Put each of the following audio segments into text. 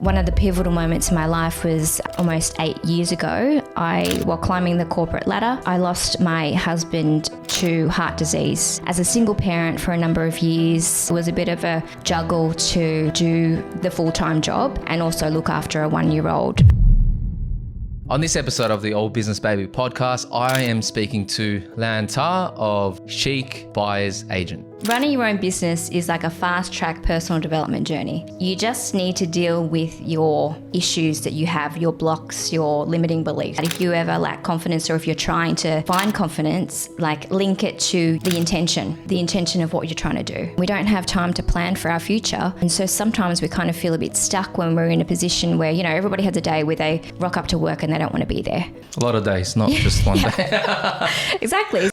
One of the pivotal moments in my life was almost 8 years ago. While climbing the corporate ladder, I lost my husband to heart disease. As a single parent for a number of years, it was a bit of a juggle to do the full-time job and also look after a 1-year-old. On this episode of the All Business Baby podcast, I am speaking to Lan Ta of Chic Buyers Agent. Running your own business is like a fast-track personal development journey. You just need to deal with your issues that you have, your blocks, your limiting beliefs. If you ever lack confidence or if you're trying to find confidence, link it to the intention of what you're trying to do. We don't have time to plan for our future. And so sometimes we kind of feel a bit stuck when we're in a position where, everybody has a day where they rock up to work and they don't want to be there. A lot of days, not just one day. Exactly.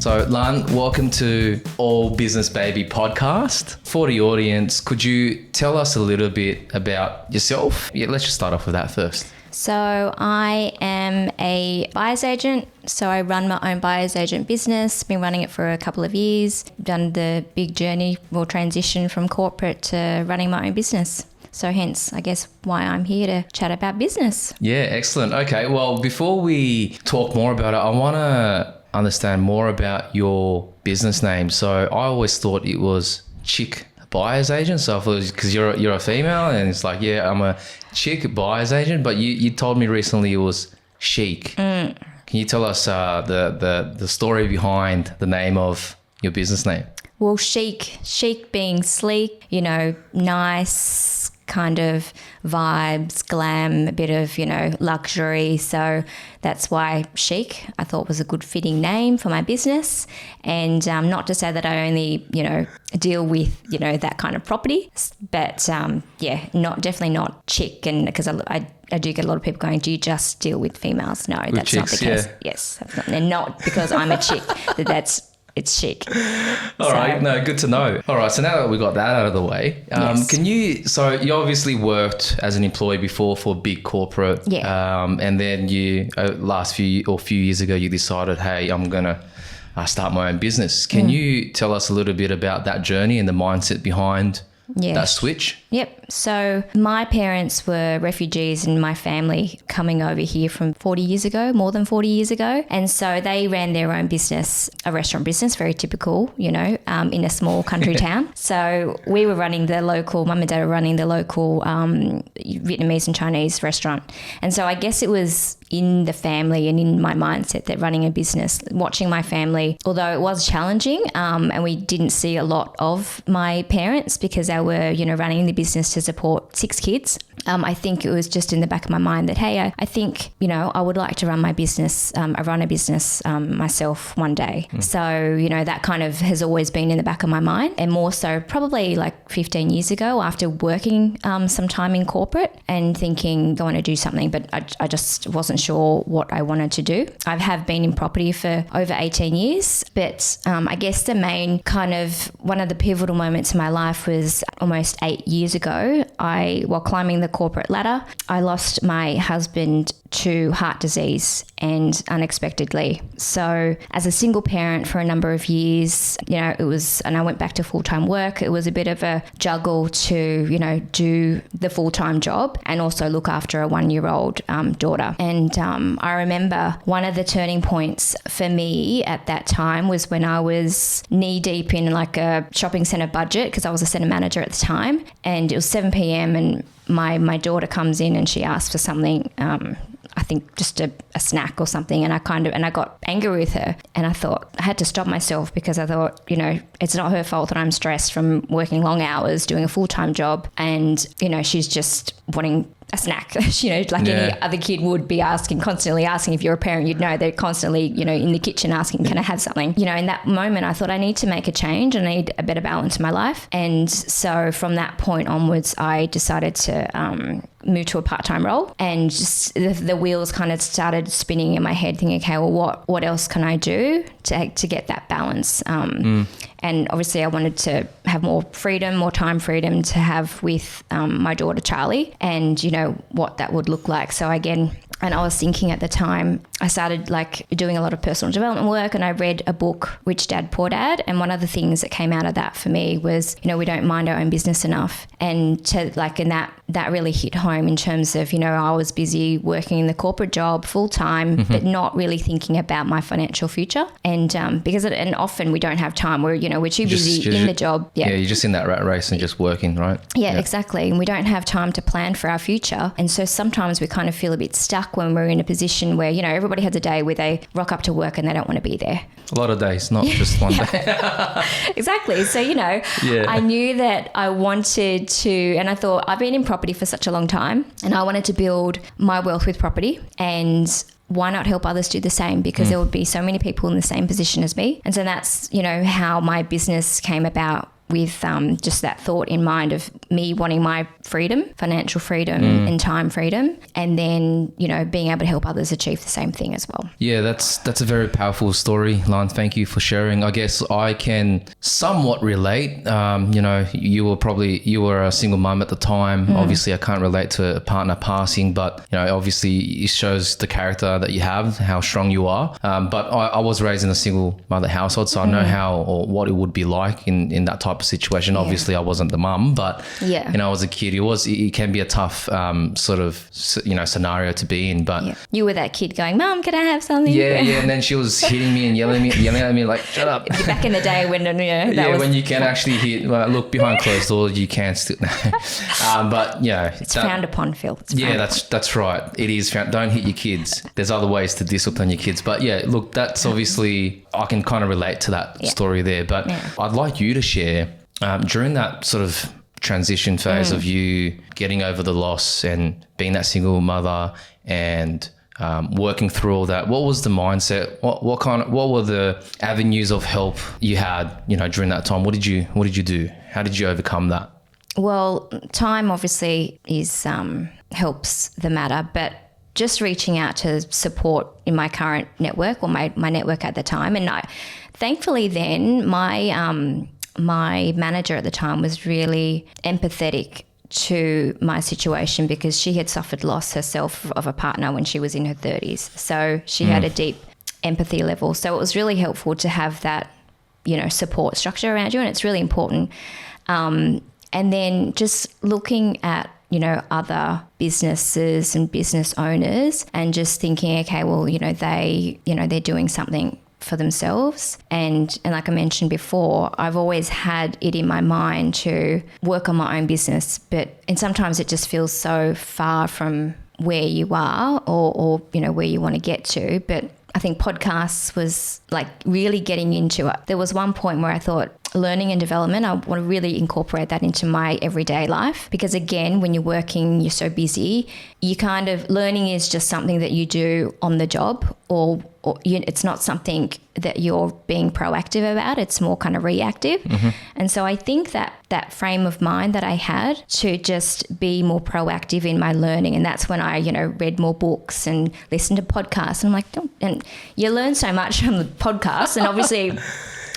So Lan, welcome to All Business Baby podcast. For the audience, could you tell us a little bit about yourself? Yeah, let's just start off with that first. So I am a buyer's agent. So I run my own buyer's agent business, been running it for a couple of years, done the big journey or transition from corporate to running my own business. So hence, I guess, why I'm here to chat about business. Yeah, excellent. Okay, well, before we talk more about it, I want to understand more about your business name. So I always thought it was Chic Buyers Agent. So I thought because you're a female and it's like, yeah, I'm a Chic Buyers Agent, but you told me recently it was Chic. Can you tell us the story behind the name of your business name? Well, chic being sleek, nice kind of vibes, glam, a bit of, luxury. So that's why Chic I thought was a good fitting name for my business. And not to say that I only, deal with, that kind of property, but definitely not chic. And because I do get a lot of people going, do you just deal with females? No, with that's chicks, not the case. Yeah. Yes, that's not, and not because I'm a chick it's chic. All right. No, good to know. All right. So now that we got that out of the way, yes. So you obviously worked as an employee before for big corporate. Yeah. And then you, few years ago, you decided, hey, I'm going to start my own business. Can you tell us a little bit about that journey and the mindset behind that switch? Yep. So my parents were refugees in my family coming over here from more than 40 years ago. And so they ran their own business, a restaurant business, very typical, in a small country town. So we were running mum and dad were running the local Vietnamese and Chinese restaurant. And so I guess it was in the family and in my mindset that running a business, watching my family, although it was challenging and we didn't see a lot of my parents because they were, running the business to support 6 kids. I think it was just in the back of my mind that, hey, I think, I would like to run my business. I run a business myself one day. So, that kind of has always been in the back of my mind, and more so probably 15 years ago after working some time in corporate and thinking I want to do something, but I just wasn't sure what I wanted to do. I have been in property for over 18 years, but I guess the main one of the pivotal moments in my life was almost 8 years ago. While climbing the corporate ladder, I lost my husband to heart disease and unexpectedly. So as a single parent for a number of years, and I went back to full-time work. It was a bit of a juggle to, do the full-time job and also look after a 1-year-old daughter. And I remember one of the turning points for me at that time was when I was knee deep in a shopping centre budget because I was a centre manager at the time, and it was 7 p.m. and my daughter comes in and she asks for something, I think just a snack or something, and I got angry with her, and I thought I had to stop myself because I thought, it's not her fault that I'm stressed from working long hours, doing a full-time job, and, she's just wanting a snack, any other kid would be constantly asking. If you're a parent, you'd know they're constantly, in the kitchen asking, can I have something? In that moment, I thought I need to make a change. I need a better balance in my life. And so from that point onwards, I decided to move to a part-time role, and just the wheels kind of started spinning in my head thinking, okay, well, what else can I do to get that balance? And obviously I wanted to have more time freedom to have with my daughter, Charlie, and, what that would look like. So again, And I was thinking at the time, I started like doing a lot of personal development work, and I read a book, Rich Dad, Poor Dad. And one of the things that came out of that for me was, we don't mind our own business enough. And that really hit home in terms of, I was busy working in the corporate job full time, but not really thinking about my financial future. And and often we don't have time. We're too busy in the job. Yeah, you're just in that rat race and just working, right? Yeah, exactly. And we don't have time to plan for our future. And so sometimes we kind of feel a bit stuck when we're in a position where, everybody has a day where they rock up to work and they don't want to be there. A lot of days, not just one day. Exactly. So, I knew that I wanted to, and I thought I've been in property for such a long time, and I wanted to build my wealth with property, and why not help others do the same? Because there would be so many people in the same position as me. And so that's, how my business came about, with just that thought in mind of me wanting my freedom, financial freedom and time freedom, and then, being able to help others achieve the same thing as well. Yeah, that's a very powerful story, Lan. Thank you for sharing. I guess I can somewhat relate. You were a single mum at the time. Obviously, I can't relate to a partner passing, but, obviously it shows the character that you have, how strong you are. But I was raised in a single mother household, so I know how or what it would be like in that type of situation. Obviously I wasn't the mum, but as a kid it can be a tough scenario to be in. But you were that kid going, Mum, can I have something? And then she was hitting me and yelling at me like, shut up. Back in the day when when you can actually hit, look behind closed doors, you can still but it's frowned upon, Phil. That's right, it is found. Don't hit your kids. There's other ways to discipline your kids, but look, that's obviously I can kind of relate to that story there. But I'd like you to share during that sort of transition phase of you getting over the loss and being that single mother and working through all that, what was the mindset? What were the avenues of help you had, during that time? What did you do? How did you overcome that? Well, time obviously is helps the matter, but just reaching out to support in my current network, or my network at the time. And thankfully then my manager at the time was really empathetic to my situation, because she had suffered loss herself of a partner when she was in her 30s. So she had a deep empathy level. So it was really helpful to have that, support structure around you, and it's really important. And then just looking at, other businesses and business owners and just thinking, okay, well, they're doing something for themselves. And like I mentioned before, I've always had it in my mind to work on my own business, and sometimes it just feels so far from where you are or where you want to get to. But I think podcasts was like really getting into it. There was one point where I thought learning and development, I want to really incorporate that into my everyday life, because again, when you're working, you're so busy, you kind of, learning is just something that you do on the job, or it's not something that you're being proactive about. It's more kind of reactive. And so I think that frame of mind that I had to just be more proactive in my learning, and that's when I, read more books and listened to podcasts. And I'm like, and you learn so much from the podcast, and obviously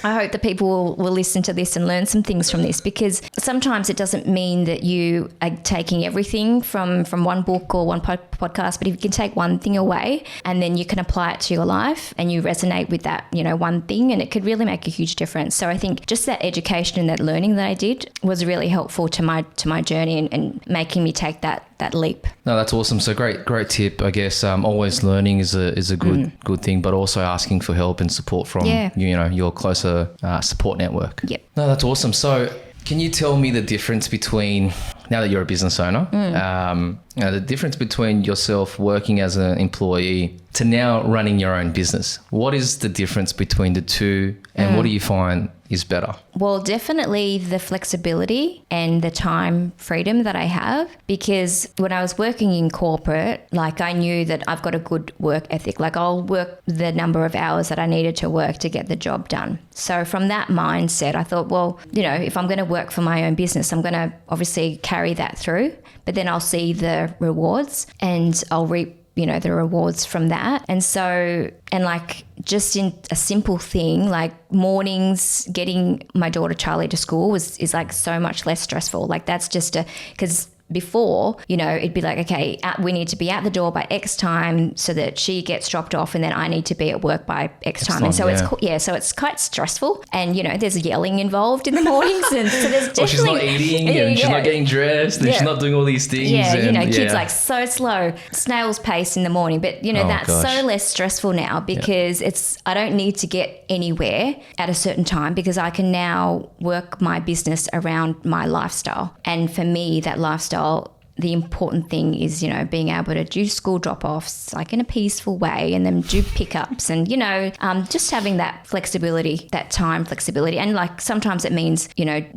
I hope that people will listen to this and learn some things from this, because sometimes it doesn't mean that you are taking everything from one book or one podcast, but if you can take one thing away and then you can apply it to your life and you resonate with that, one thing, and it could really make a huge difference. So I think just that education and that learning that I did was really helpful to my journey and making me take that leap. No, that's awesome. So great tip. I guess always learning is a good thing, but also asking for help and support from your closer support network. Yep. No, that's awesome. So can you tell me the difference between, now that you're a business owner, the difference between yourself working as an employee to now running your own business? What is the difference between the two, and what do you find is better? Well, definitely the flexibility and the time freedom that I have, because when I was working in corporate, like I knew that I've got a good work ethic. Like I'll work the number of hours that I needed to work to get the job done. So from that mindset, I thought, well, if I'm going to work for my own business, I'm going to obviously carry that through, but then I'll see the rewards and I'll reap the rewards from that. And so, and like just in a simple thing, like mornings, getting my daughter Charlie to school is like so much less stressful. Like that's just because before, it'd be like, okay, we need to be at the door by X time so that she gets dropped off, and then I need to be at work by X time. And so so it's quite stressful, and there's yelling involved in the mornings, and so there's definitely she's not eating, and she's not getting dressed, and she's not doing all these things. Kids like so slow, snail's pace in the morning, but that's so less stressful now because I don't need to get anywhere at a certain time because I can now work my business around my lifestyle. And for me, that lifestyle, the important thing is, being able to do school drop-offs like in a peaceful way, and then do pickups, and, just having that flexibility, that time flexibility. And like sometimes it means,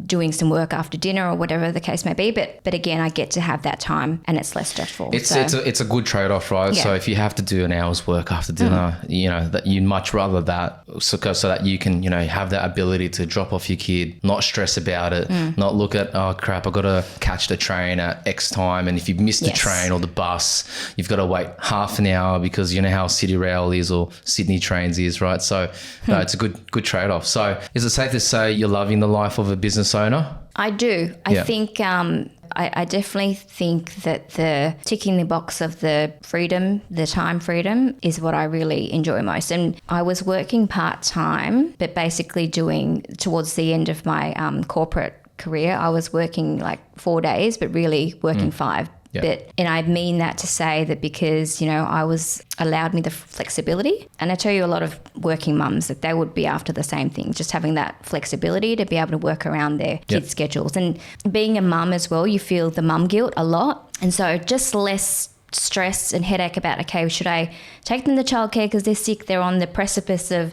doing some work after dinner or whatever the case may be. But again, I get to have that time and it's less stressful. It's a good trade-off, right? Yeah. So if you have to do an hour's work after dinner, that you'd much rather that so that you can, have that ability to drop off your kid, not stress about it, not look at, oh crap, I got to catch the train at X time. And if you've missed the train or the bus, you've got to wait half an hour because you know how City Rail is or Sydney Trains is, right? So no, it's a good trade-off. So is it safe to say you're loving the life of a business owner? I do. I think I definitely think that the ticking the box of the freedom, the time freedom, is what I really enjoy most. And I was working part-time, but basically doing towards the end of my corporate career, I was working like 4 days, but really working 5. And I mean that to say that because, I was allowed me the flexibility. And I tell you, a lot of working mums, that they would be after the same thing, just having that flexibility to be able to work around their kids' schedules. And being a mum as well, you feel the mum guilt a lot. And so just less stress and headache about, okay, should I take them to childcare because they're sick, they're on the precipice of,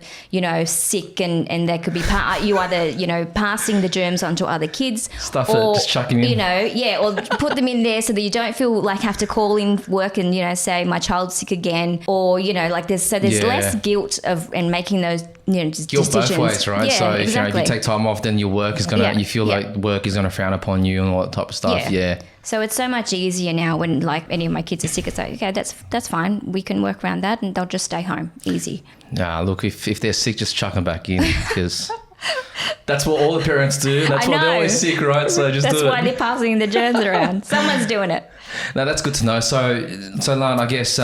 sick, and they could be either, passing the germs onto other kids. Just chucking in. Or put them in there so that you don't feel like have to call in work and, say my child's sick again, or, there's less guilt and making those, guilt decisions. Both ways, right? Yeah, so if, exactly. if you take time off, then your work is going to, you feel like work is going to frown upon you and all that type of stuff. Yeah. So it's so much easier now when like any of my kids are sick. It's like, okay, that's fine. We can work around that and they'll just stay home. Easy. Nah, look, if they're sick, just chuck them back in because that's what all the parents do. That's why they're always sick, right? So just that's do it. why they're passing the germs around. Someone's doing it. Now, that's good to know. So Lan, I guess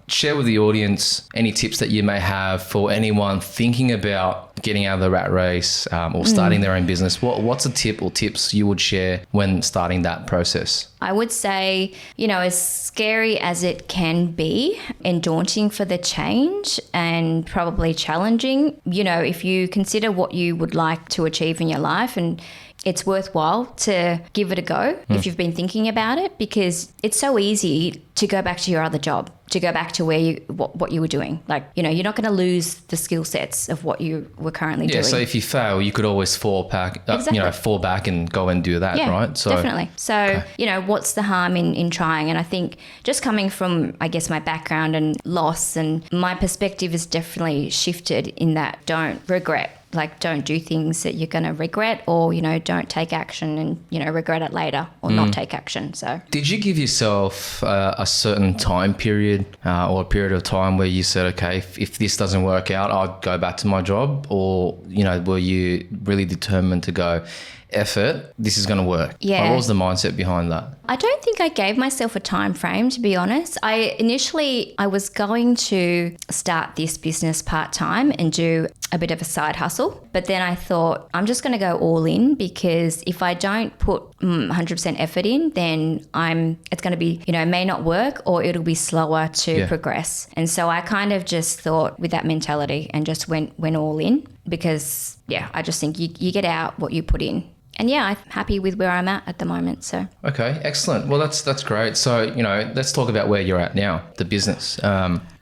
share with the audience any tips that you may have for anyone thinking about getting out of the rat race or starting their own business. What's a tip or tips you would share when starting that process? I would say, as scary as it can be and daunting for the change and probably challenging, if you consider what you would like to achieve in your life, and it's worthwhile to give it a go if you've been thinking about it, because it's so easy to go back to your other job, to go back to where what you were doing. Like, you're not going to lose the skill sets of what you were currently doing. Yeah, so if you fail, you could always fall back and go and do that, right? So definitely. So, what's the harm in trying? And I think just coming from, I guess, my background and loss, and my perspective has definitely shifted in that don't regret. Like, don't do things that you're going to regret, or, don't take action and, regret it later, or not take action. So did you give yourself a certain time period or a period of time where you said, okay, if this doesn't work out, I'll go back to my job? Or, were you really determined to go, effort, this is going to work? Yeah. What was the mindset behind that? I don't think I gave myself a time frame, to be honest. I was going to start this business part-time and do a bit of a side hustle. But then I thought, I'm just going to go all in, because if I don't put 100% effort in, then it's going to be, may not work, or it'll be slower to progress. And so I kind of just thought with that mentality and just went all in, because, I just think you get out what you put in. And I'm happy with where I'm at the moment. So okay, excellent. Well, that's great. So let's talk about where you're at now, the business.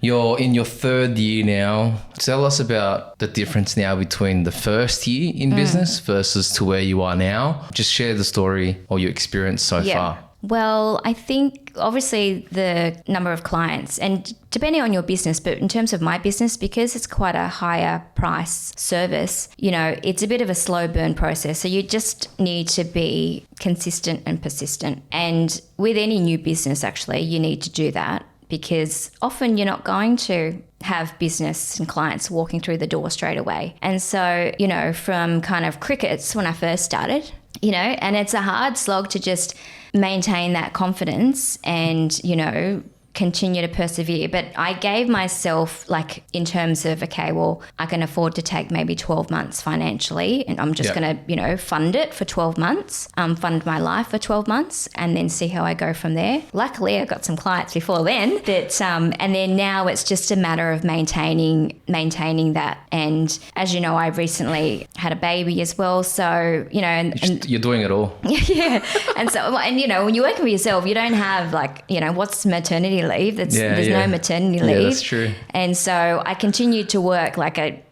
You're in your 3rd year now. Tell us about the difference now between the first year in business versus to where you are now. Just share the story or your experience so far. Well, I think obviously the number of clients, and depending on your business, but in terms of my business, because it's quite a higher price service, it's a bit of a slow burn process. So you just need to be consistent and persistent. And with any new business, actually, you need to do that, because often you're not going to have business and clients walking through the door straight away. And so, from kind of crickets when I first started, you know, and it's a hard slog to just maintain that confidence and, you know, continue to persevere. But I gave myself, like, in terms of, okay, well, I can afford to take maybe 12 months financially, and I'm just going to, you know, fund it for 12 months, fund my life for 12 months, and then see how I go from there. Luckily, I got some clients before then that, and then now it's just a matter of maintaining that. And as you know, I recently had a baby as well. So, you know, and you're doing it all. Yeah. And so, and you know, when you're working for yourself, you don't have, like, you know, what's maternity leave? There's no maternity leave. Yeah, that's true. And so I continued to work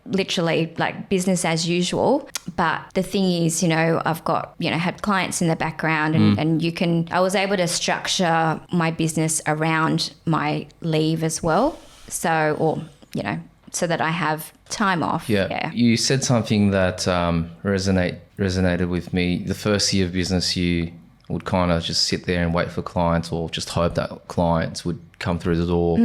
literally like business as usual. But the thing is, you know, I've got, you know, had clients in the background, and I was able to structure my business around my leave as well. So, or, you know, so that I have time off. Yeah. You said something that resonated with me. The first year of business, you would kind of just sit there and wait for clients, or just hope that clients would come through the door.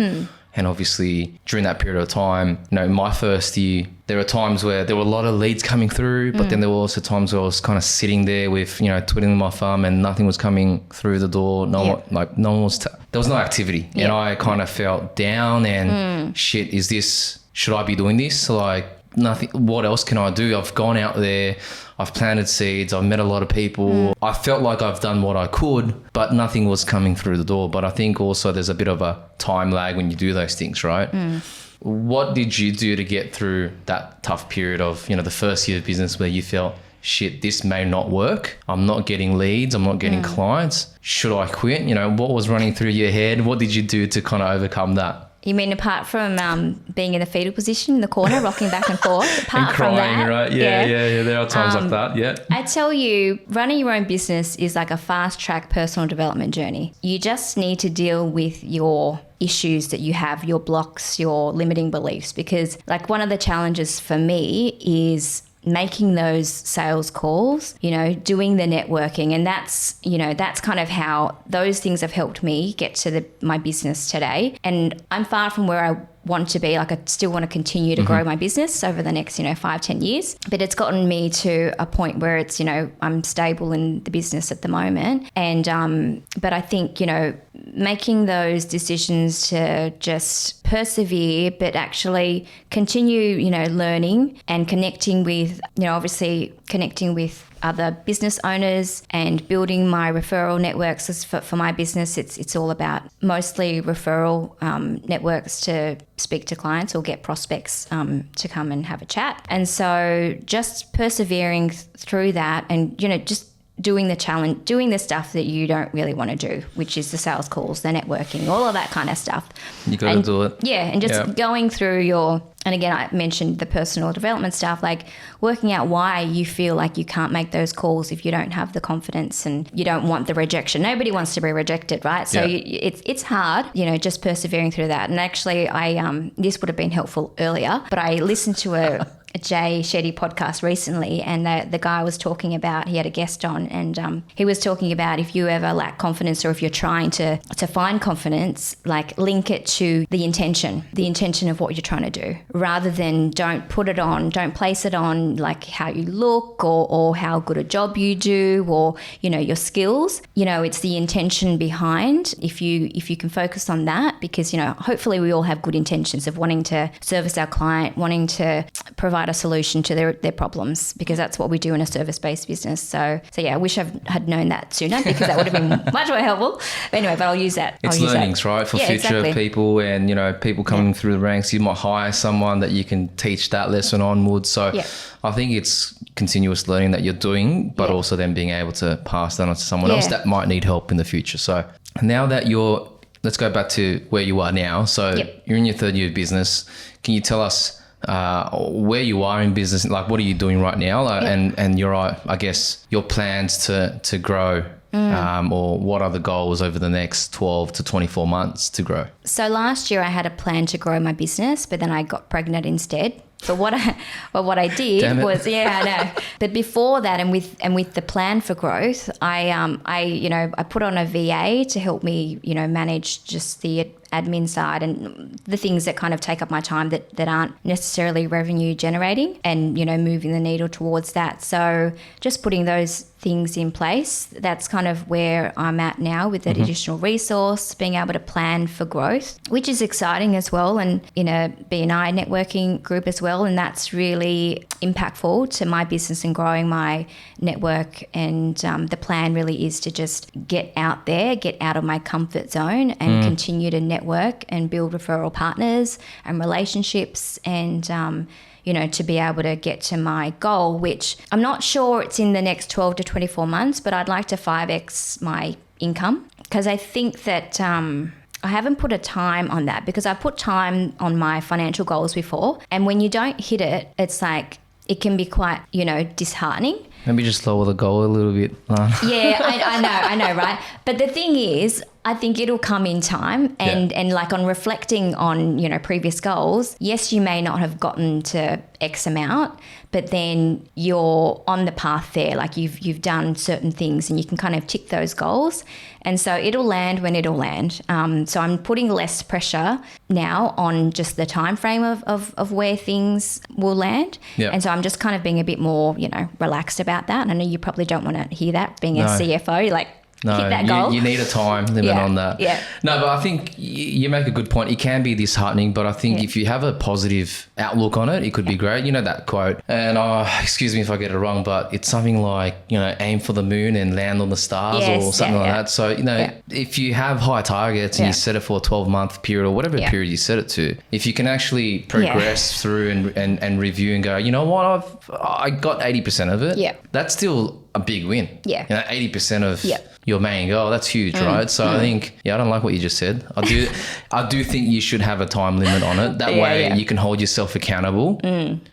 And obviously during that period of time, you know, in my first year, there were times where there were a lot of leads coming through, but then there were also times where I was kind of sitting there with, you know, twiddling my thumb and nothing was coming through the door. There was no activity. And I kind of felt down and should I be doing this? Like, nothing, what else can I do? I've gone out there, I've planted seeds, I've met a lot of people. I felt like I've done what I could, but nothing was coming through the door. But I think also there's a bit of a time lag when you do those things, right? What did you do to get through that tough period of, you know, the first year of business where you felt, shit, this may not work. I'm not getting leads. I'm not getting clients. Should I quit? You know, what was running through your head? What did you do to kind of overcome that? You mean apart from being in the fetal position in the corner, rocking back and forth? Apart and crying, from that, right? Yeah. There are times like that, yeah. I tell you, running your own business is like a fast-track personal development journey. You just need to deal with your issues that you have, your blocks, your limiting beliefs, because, like, one of the challenges for me is making those sales calls, you know, doing the networking. And that's kind of how those things have helped me get to my business today. And I'm far from where I want to be. Like, I still want to continue to grow my business over the next, 5-10 years. But it's gotten me to a point where it's, I'm stable in the business at the moment. And, but I think, making those decisions to just persevere, but actually continue, learning and connecting with, obviously connecting with other business owners and building my referral networks. For my business, it's all about mostly referral networks to speak to clients or get prospects to come and have a chat. And so just persevering through that and, just doing the challenge, doing the stuff that you don't really want to do, which is the sales calls, the networking, all of that kind of stuff. You got to do it. Yeah. And just going through and again, I mentioned the personal development stuff, like working out why you feel like you can't make those calls if you don't have the confidence and you don't want the rejection. Nobody wants to be rejected, right? So it's hard, just persevering through that. And actually this would have been helpful earlier, but I listened to a Jay Shetty podcast recently, and the guy was talking about, he had a guest on, and he was talking about if you ever lack confidence or if you're trying to find confidence, like link it to the intention of what you're trying to do, rather than don't place it on like how you look or how good a job you do or, your skills. It's the intention behind. If you can focus on that, because, hopefully we all have good intentions of wanting to service our client, wanting to provide a solution to their problems, because that's what we do in a service-based business. So yeah, I wish I had known that sooner, because that would have been much more helpful. But anyway, but I'll use that. It's learnings, right? For future people and, people coming through the ranks, you might hire someone that you can teach that lesson onwards. So I think it's continuous learning that you're doing, but also then being able to pass that on to someone else that might need help in the future. So now that let's go back to where you are now. So you're in your third year of business. Can you tell us where you are in business, like what are you doing right now, and your, I guess, your plans to grow, or what are the goals over the next 12 to 24 months to grow? So last year I had a plan to grow my business, but then I got pregnant instead. But what I did was, I know. But before that, and with the plan for growth, I put on a VA to help me, manage just the admin side and the things that kind of take up my time that aren't necessarily revenue generating, and moving the needle towards that. So just putting those things in place, that's kind of where I'm at now with that additional resource, being able to plan for growth, which is exciting as well, and in a BNI networking group as well. And that's really impactful to my business and growing my network. And the plan really is to just get out there, get out of my comfort zone, and continue to network and build referral partners and relationships, and to be able to get to my goal, which I'm not sure it's in the next 12 to 24 months, but I'd like to 5x my income, because I think that I haven't put a time on that, because I put time on my financial goals before, and when you don't hit it, it's like it can be quite, disheartening. Maybe just lower the goal a little bit, Lan. Yeah, I know, right? But the thing is, I think it'll come in time, and like on reflecting on, previous goals, yes, you may not have gotten to X amount, but then you're on the path there, like you've done certain things and you can kind of tick those goals. And so it'll land when it'll land. So I'm putting less pressure now on just the time frame of where things will land. Yeah. And so I'm just kind of being a bit more, relaxed about that. And I know you probably don't want to hear that being a CFO, hit that goal. You need a time limit on that. Yeah. No, but I think you make a good point. It can be disheartening, but I think if you have a positive outlook on it, it could be great. You know that quote, and excuse me if I get it wrong, but it's something like, aim for the moon and land on the stars, or something like that. So, if you have high targets and you set it for a 12-month period or whatever period you set it to, if you can actually progress through and review and go, you know what, I got 80% of it. Yeah. That's still a big win. Yeah. 80% of your main goal, that's huge, right? So I think, I don't like what you just said. I do think you should have a time limit on it. That way you can hold yourself accountable.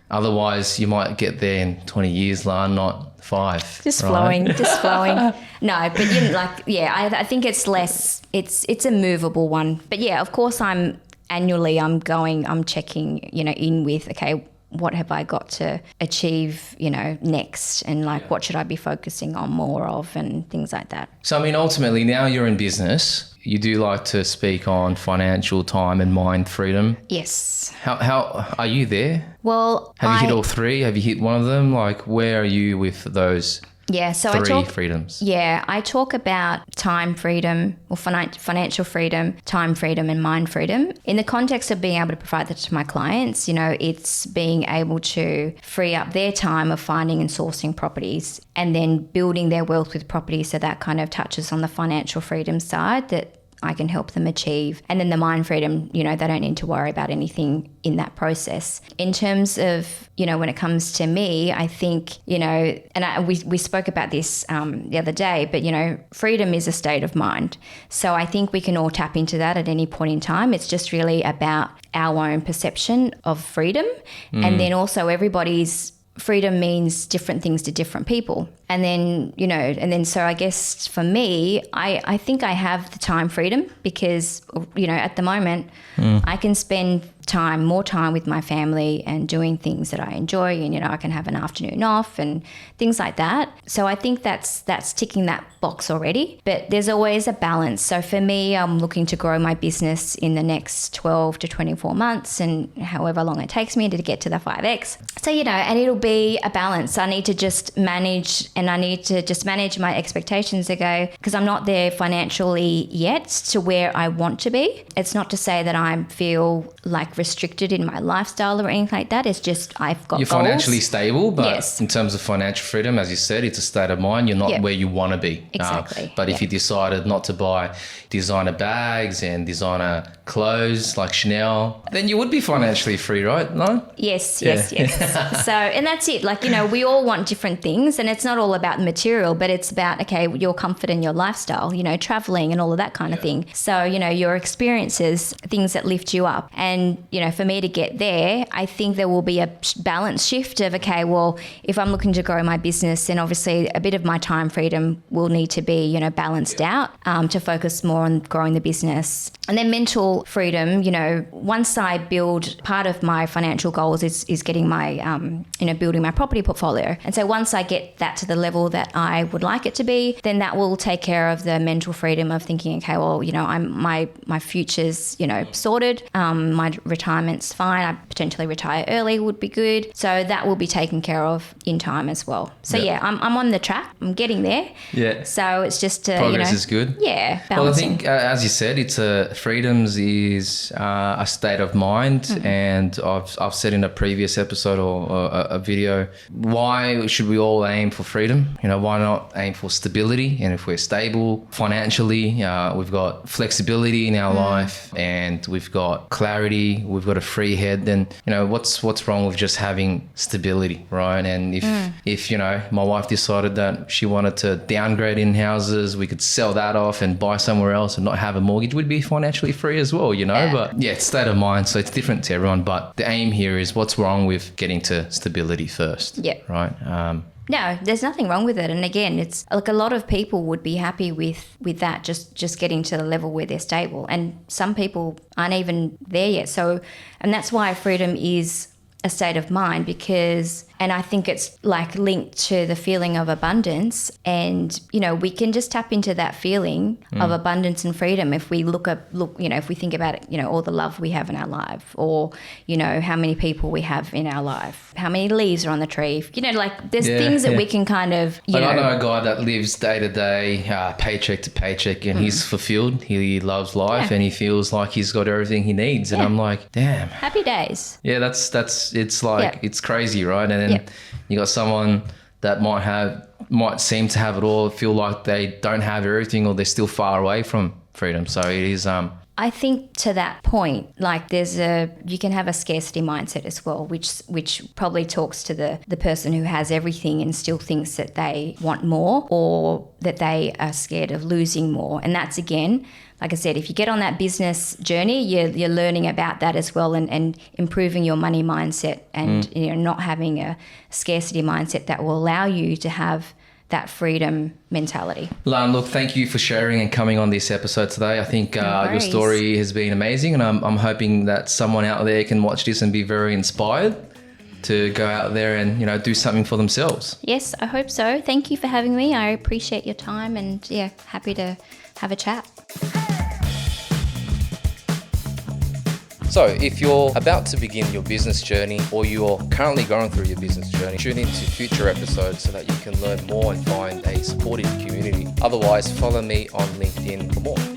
Otherwise you might get there in 20 years, Lan, not 5. Just flowing. No, but I think it's less, it's a movable one. But of course I'm checking, in with, okay, what have I got to achieve, next, and what should I be focusing on more of, and things like that. So, ultimately now you're in business, you do like to speak on financial, time and mind freedom. Yes. How are you there? Well, have you hit all 3? Have you hit one of them? Where are you with those? Yeah, so 3 freedoms. Yeah, I talk about time freedom, or financial freedom, time freedom and mind freedom. In the context of being able to provide that to my clients, it's being able to free up their time of finding and sourcing properties, and then building their wealth with properties. So that kind of touches on the financial freedom side that I can help them achieve. And then the mind freedom, they don't need to worry about anything in that process. In terms of, when it comes to me, I think, we spoke about this the other day, but, freedom is a state of mind. So I think we can all tap into that at any point in time. It's just really about our own perception of freedom. And then also everybody's freedom means different things to different people. And then, so I guess for me, I think I have the time freedom because, at the moment I can spend more time with my family and doing things that I enjoy, and, I can have an afternoon off and things like that. So I think that's ticking that box already, but there's always a balance. So for me, I'm looking to grow my business in the next 12 to 24 months and however long it takes me to get to the 5X. So, and it'll be a balance. I need to just manage my expectations because I'm not there financially yet to where I want to be. It's not to say that I feel restricted in my lifestyle or anything like that. It's just I've got goals. You're financially stable, but in terms of financial freedom, as you said, it's a state of mind. You're not where you want to be. Exactly. But if you decided not to buy designer bags and designer clothes like Chanel, then you would be financially free, right? No? Yes. So, and that's it. We all want different things, and it's not all about the material, but it's about, okay, your comfort and your lifestyle, traveling and all of that kind of thing. So, your experiences, things that lift you up. And for me to get there, I think there will be a balance shift of, okay, well, if I'm looking to grow my business, then obviously a bit of my time freedom will need to be, balanced out to focus more on growing the business. And then mental freedom, once I build, part of my financial goals is getting my, building my property portfolio. And so once I get that to the level that I would like it to be, then that will take care of the mental freedom of thinking, okay, well, my future's, sorted. My retirement's fine. I potentially retire early would be good. So that will be taken care of in time as well. So I'm on the track. I'm getting there. Yeah. So it's just progress is good. Yeah. Balancing. Well, I think as you said, it's freedoms is a state of mind, and I've said in a previous episode or a video, why should we all aim for freedom? Why not aim for stability? And if we're stable financially, we've got flexibility in our life, and we've got clarity, we've got a free head, then what's wrong with just having stability, right? And if my wife decided that she wanted to downgrade in houses, we could sell that off and buy somewhere else and not have a mortgage, we'd be financially free as well, But it's state of mind, so it's different to everyone. But the aim here is, what's wrong with getting to stability first? Yeah. Right. No, there's nothing wrong with it. And again, it's like a lot of people would be happy with that, just getting to the level where they're stable. And some people aren't even there yet. So, and that's why freedom is a state of mind, and I think it's like linked to the feeling of abundance. And, we can just tap into that feeling of abundance and freedom if we if we think about it, all the love we have in our life, or, how many people we have in our life, how many leaves are on the tree, there's things that we can kind of, I know a guy that lives day to day, paycheck to paycheck, and he's fulfilled. He loves life and he feels like he's got everything he needs. And I'm like, damn. Happy days. Yeah, it's like, it's crazy, right? And then you got someone that might seem to have it all, feel like they don't have everything, or they're still far away from freedom. So it is I think to that point, like you can have a scarcity mindset as well, which probably talks to the person who has everything and still thinks that they want more, or that they are scared of losing more. And that's, again, like I said, if you get on that business journey, you're learning about that as well, and improving your money mindset, and not having a scarcity mindset that will allow you to have that freedom mentality. Lan, look, thank you for sharing and coming on this episode today. I think your story has been amazing, and I'm hoping that someone out there can watch this and be very inspired to go out there and do something for themselves. Yes, I hope so. Thank you for having me. I appreciate your time, and happy to have a chat. So if you're about to begin your business journey, or you're currently going through your business journey, tune into future episodes so that you can learn more and find a supportive community. Otherwise, follow me on LinkedIn for more.